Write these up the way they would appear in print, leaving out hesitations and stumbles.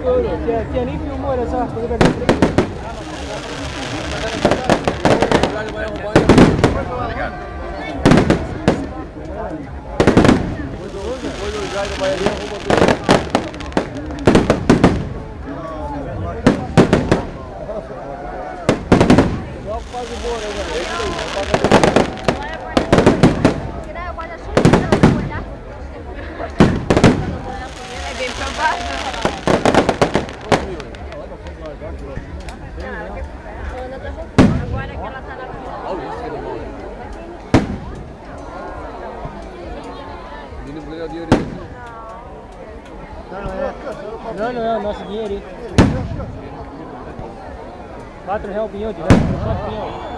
Tia nem filmou, olha só. Não, não é o nosso dinheirinho. R$4 o pinhão, direto pro pinhão.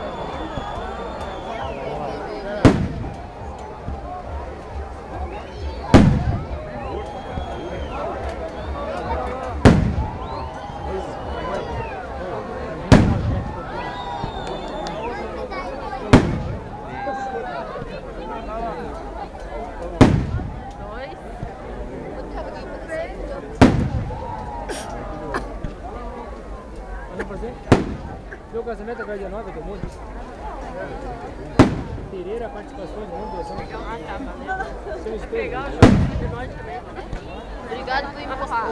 Meu casamento agora dia 9 do mês. Pereira, participações, não doação. Ah, tá, valeu. Seu espelho. Legal, de nós também. Obrigado por empurrar.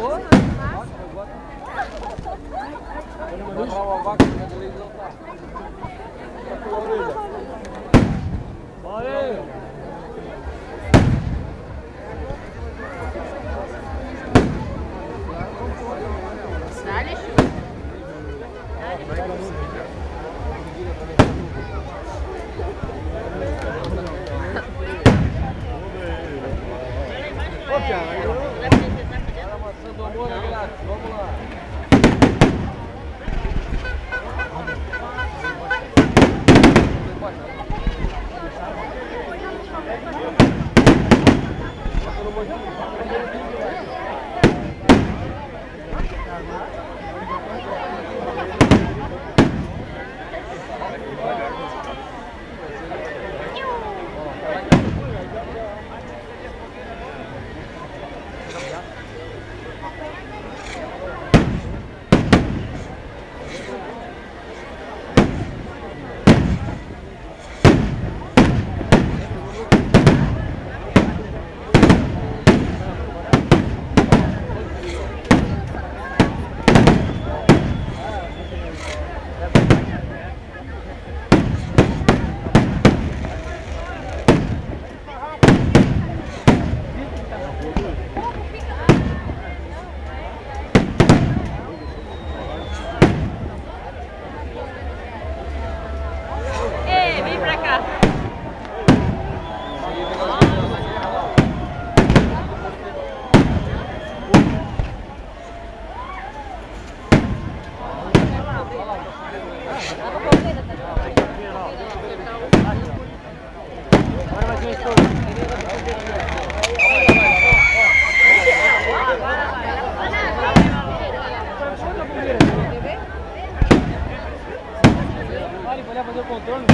Valeu! Dá-lhe chuva. Vamos lá. Fazer o contorno.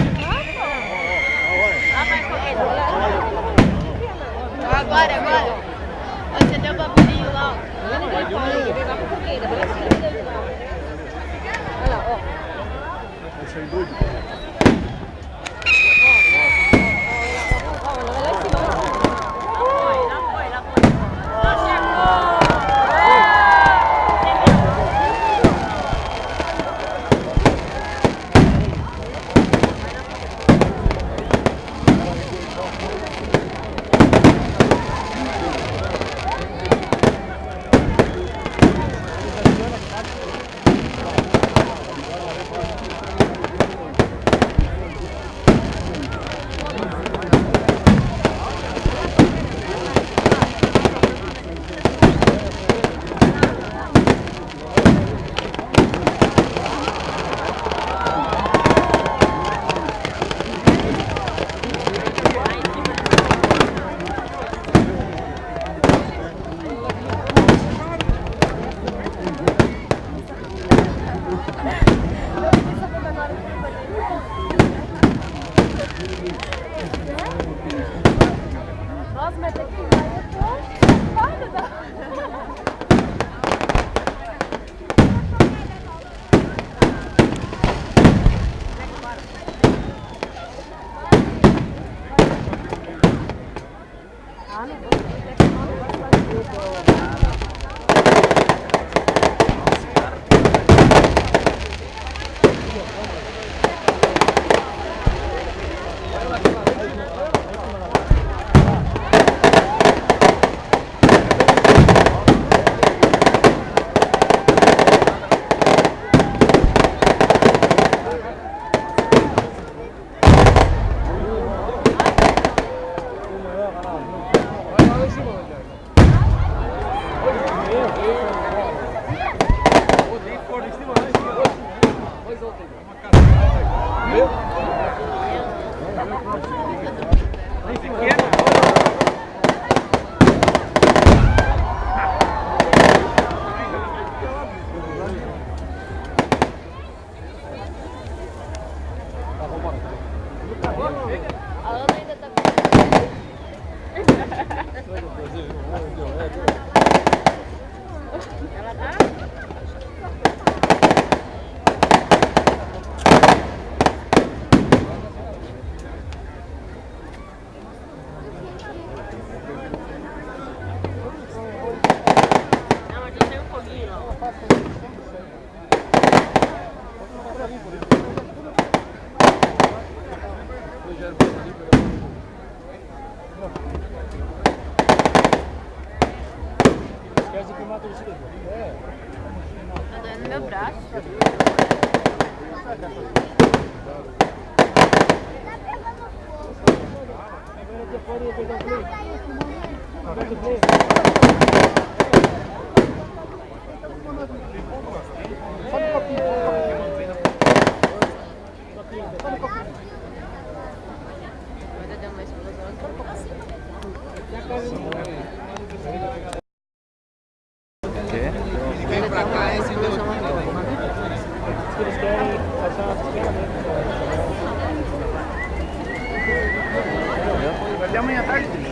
Agora. Você deu o bagulhinho lá. Olha lá, ó. Deixa eu ir doido. Tá doendo no meu braço. Ainda deu uma explosão. Vem pra cá, esse meu. Eles querem passar uma ferramenta. Até amanhã à tarde.